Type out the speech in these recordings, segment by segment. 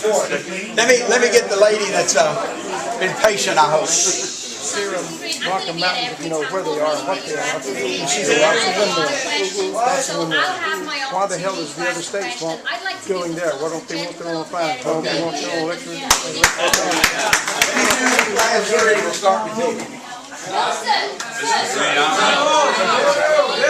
Let me get the lady that's been patient, I hope. Rocky Mountains, you know where they are, what they are. You see the lots of windmills. That's a windmill. Why the hell does the other states want building there? Why don't they want their own fire? Why don't they want their own electric? We'll start with you.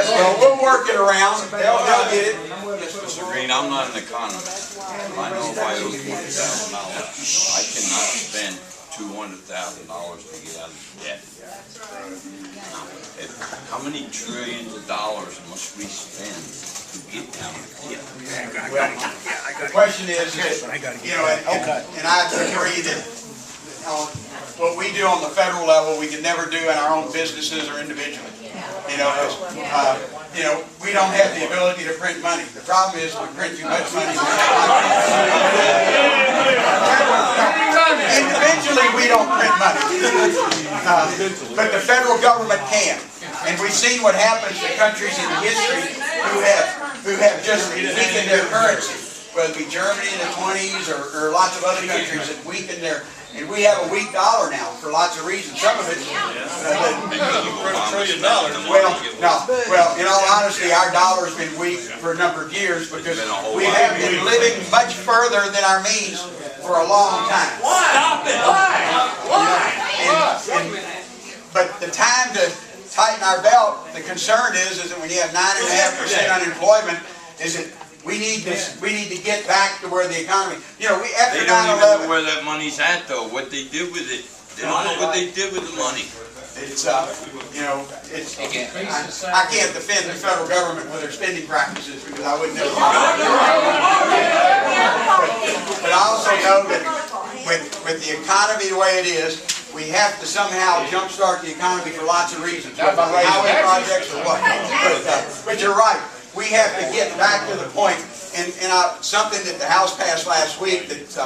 Well, we'll work it around. They'll get it. Mr. Green, I'm not an economist. I know if I owe $20,000, I cannot spend $200,000 to get out of debt. How many trillions of dollars must we spend to get out of debt? Well, the question is, you know, and I agree that what we do on the federal level, we can never do in our own businesses or individually. You know, we don't have the ability to print money. The problem is we print too much money. Individually, we don't print money, but the federal government can. And we've seen what happens to countries in history who have just weakened their currency, whether it be Germany in the 20s or lots of other countries that weakened their. And we have a weak dollar now for lots of reasons. Some of it, well, in all honesty, our dollar's been weak for a number of years because we have been living much further than our means for a long time. Stop it! Why? But the time to tighten our belt, the concern is that when you have 9.5% unemployment, is that we need to get back to where the economy. You know, after 9/11. They don't even know where that money's at, though. What they did with it. They don't know what they did with the money. It's you know, it's. I can't defend the federal government with their spending practices because I wouldn't know. But I also know that with the economy the way it is, we have to somehow jumpstart the economy for lots of reasons. Whether highway projects or what. But you're right. We have to get back to the point, and something that the House passed last week that's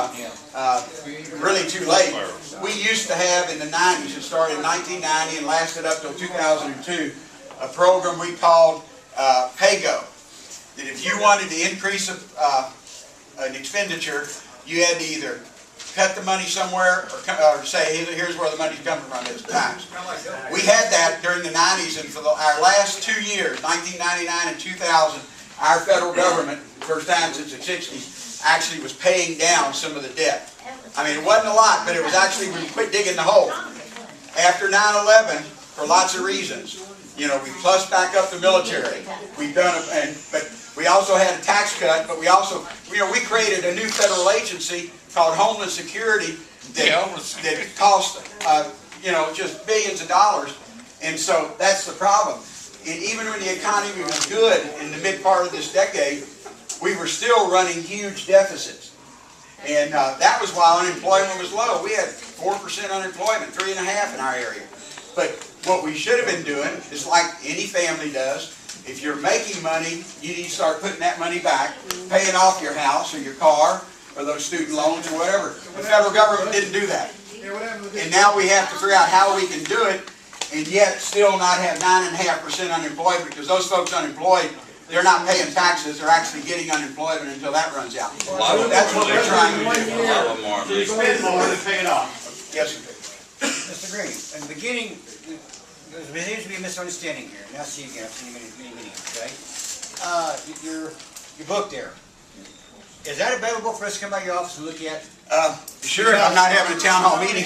really too late. We used to have in the 90s, it started in 1990 and lasted up till 2002, a program we called PAYGO. That if you wanted to increase an expenditure, you had to either cut the money somewhere or say, here's where the money's coming from at times. We had that during the 90s, and for our last 2 years, 1999 and 2000, our federal government, first time since the 60s, actually was paying down some of the debt. I mean, it wasn't a lot, but it was actually, we quit digging the hole. After 9/11, for lots of reasons, you know, we plussed back up the military. We've done it, but we also had a tax cut, but we also, you know, we created a new federal agency called Homeland Security that cost, you know, just billions of dollars. And so that's the problem. And even when the economy was good in the mid part of this decade, we were still running huge deficits. And that was why unemployment was low. We had 4% unemployment, 3.5% in our area. But what we should have been doing is like any family does. If you're making money, you need to start putting that money back, paying off your house or your car, or those student loans or whatever. The federal government didn't do that. And now we have to figure out how we can do it and yet still not have 9.5% unemployment, because those folks unemployed, they're not paying taxes, they're actually getting unemployment until that runs out. So that's what we're trying to do. You spend more than pay it off. Yes, Mr. Green, in the beginning, there seems to be a misunderstanding here. Now see again, I've seen many meetings, okay? Your book there. Is that available for us to come by your office and look at? Sure, I'm not having a town hall meeting.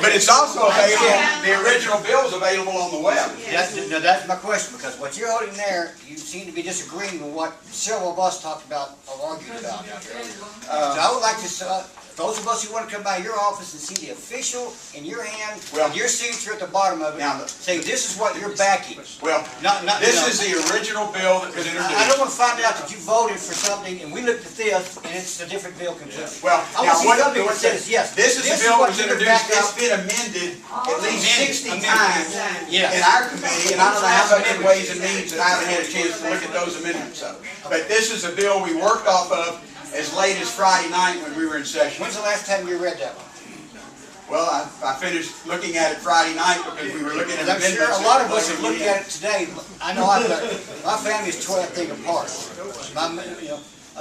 But it's also available, the original bill is available on the web. Now that's my question, because what you're holding there, you seem to be disagreeing with what several of us talked about or argued about. So I would like to, those of us who want to come by your office and see the official in your hand, with your signature at the bottom of it, say this is what you're backing. Well, this is the original bill that was introduced. I don't want to find out that you voted for something and we looked at this and it's a different bill completely. Well, I want to see something that says, yes, this is the bill that was introduced. It's been amended at least 60 times in our committee, and I don't know how much in Ways and Means that I haven't had a chance to look at those amendments of. But this is a bill we worked off of as late as Friday night when we were in session. When's the last time you read that one? Well, I finished looking at it Friday night because we were looking at amendments. I'm sure a lot of us have looked at it today. I know my family is tore that thing apart.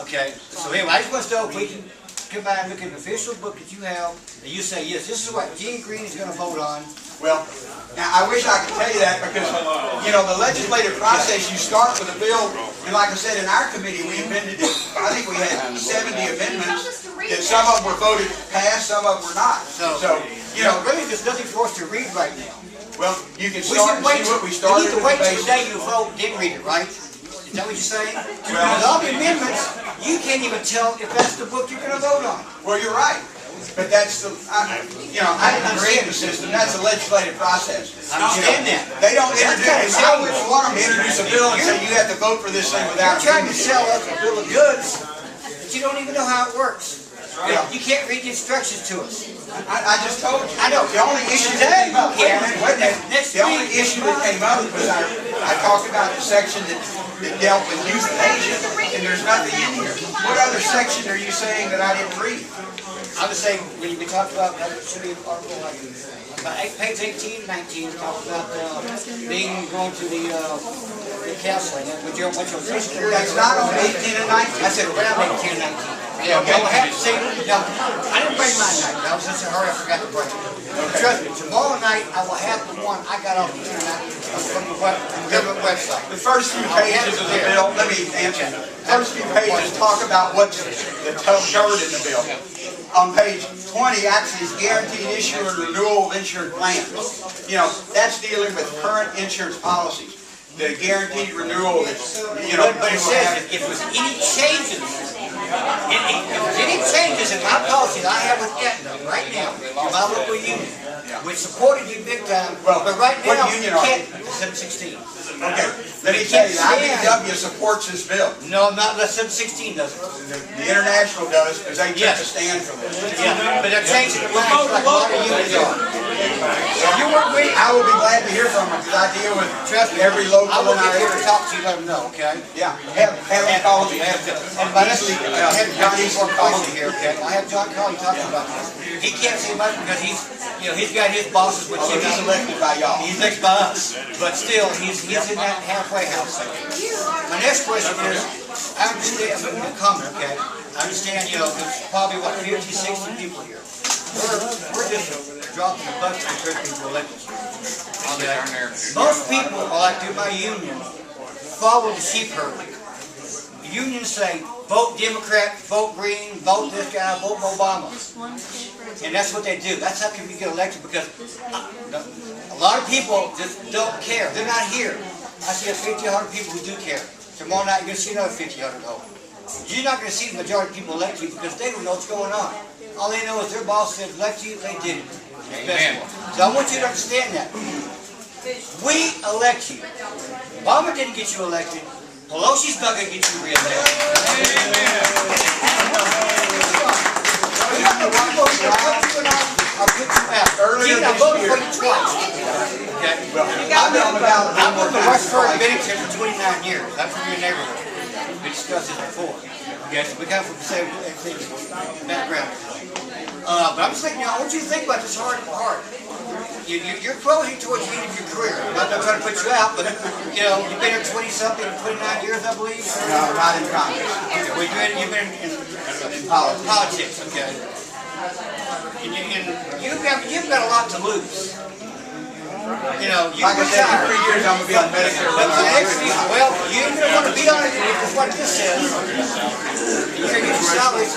Okay, so anyway, I just want to know if we can to come by and look at an official book that you have, and you say, yes, this is what Gene Green is gonna vote on. Well, now, I wish I could tell you that because, you know, the legislative process, you start with a bill, and like I said, in our committee, we amended it, I think we had 70 amendments, that some of them were voted past, some of them were not. So, you know, Really, there's nothing for us to read right now. well, you can We start should and wait, see what we we started need to with wait the till the basic. day you vote, didn't read it, right? Is that what you're saying? Well- With all the amendments, you can't even tell if that's the book you're gonna vote on. Well, you're right, but that's the, you know, I didn't create the system, that's a legislative process. I understand You know, that. They don't That's introduce, kinda I wouldn't want them to introduce a bill and say you have to vote for this thing You're without. trying to reading it. sell us a bill of goods, but you don't even know how it works. Yeah. You can't read the instructions to us. I just told you. I know. The only issue that came up, wait a minute, the only issue that came up was I talked about the section that dealt with euthanasia, and there's nothing in here. What other section are you saying that I didn't read? I would say, when we talked about, that should be an article like, page 18, 19, talks about, going to the counseling, what's your position? That's not on 18 and 19. I said around 18 and 19. Yeah, okay, we'll have to see, now, I didn't bring mine tonight, I was in a hurry, I forgot to bring it. Trust me, tomorrow night, I will have the one I got off the internet from the government website. The first few pages of the bill, let me answer. The first few pages talk about what's the covered in the bill. On page 20, actually, is guaranteed issue and renewal of insurance plans. You know, that's dealing with current insurance policies. The guaranteed renewal that's, you know. But it says, if there's any changes, if there's any changes in my policy that I have with Aetna right now, my local union, which supported you big time, Well, but right what now, union you are can't, 716. Okay, let me tell you, IBW supports this bill. No, not, 716 doesn't. The international does, because they took a Yes. stand for this. Yeah, but they're changing the lines like a lot of unions are. If you weren't waiting, I will be glad to hear from them, because I deal with trust me, every local I will in our get here to area. talk to you, let them know, okay? Yeah, have them call me, have And by this, easily, I have John easily Eastman call calling me. here, okay? I have John calling, talking about this. He can't say much because he's, he's got his bosses, which Although he's elected by y'all. he's next by us, but still, he's in that halfway house. My next question is, I understand, I'm gonna comment, okay? I understand, there's probably, 50, 60 people here. We're just dropping the bucket compared to people elected. Okay? Most people, like do my union, follow the sheep herd. The unions say, vote Democrat, vote Green, vote this guy, vote Obama. And that's what they do. That's how come you get elected, because a lot of people just don't care. They're not here. I see 50, 100 people who do care. Tomorrow night you're going to see another 50, 100 vote. You're not going to see the majority of people elect you because they don't know what's going on. All they know is their boss said elect you, they did it. Amen. So I want you to understand that. We elect you. Obama didn't get you elected. Pelosi's not going to get you re-elected. I'll put you out. Earlier Gene, I this voted year- for you twice. Okay? I've been on the ballot I've one more lived in time. Westford, Bennington for 29 years. I'm from your neighborhood. We discussed this before. Okay, so we come from the same background. But I'm just thinking, I want you to think about this hard. You're closing towards the end of your career. I'm not trying to put you out, but you've been here 20-something, 29 years, I believe. No, not in Congress, Okay, well, you've been in in politics. politics, okay? And you've got a lot to lose. You Like I said, in 3 years, I'm gonna be on Medicare. But the next reason, well, you ain't gonna want to be on it with what this says. You're gonna get your salary.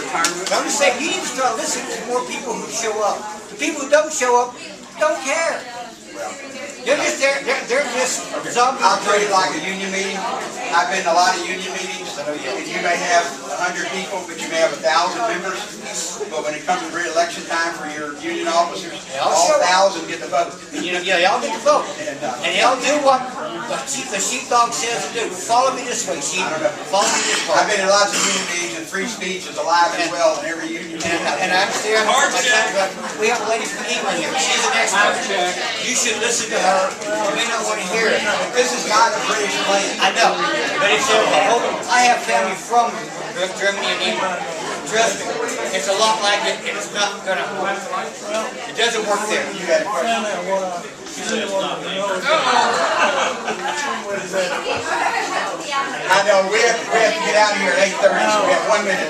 But I'm just saying, you need to start listening to more people who show up. The people who don't show up don't care. They're just there. They're just zombies. I'll treat it like a union meeting. I've been to a lot of union meetings, and you may have 100 people, but you may have 1,000 members. But when it comes to re-election time for your union officers, all 1,000 get the vote. Y'all get the vote. And y'all do what the sheepdog says to do. Follow me this way, sheep. Follow me this way. I've been to lots of union meetings, and free speech is alive and well in every union meeting. And I understand. We have a lady from England here. She's an expert. You should listen to her. You may not want to hear it. This is not a British plan. I know, but it's I have family from Germany and England. Trust me, it's a lot like it, and it's not gonna work. It doesn't work there. You got a question? I know, we have to get out of here at 8:30, so we have 1 minute.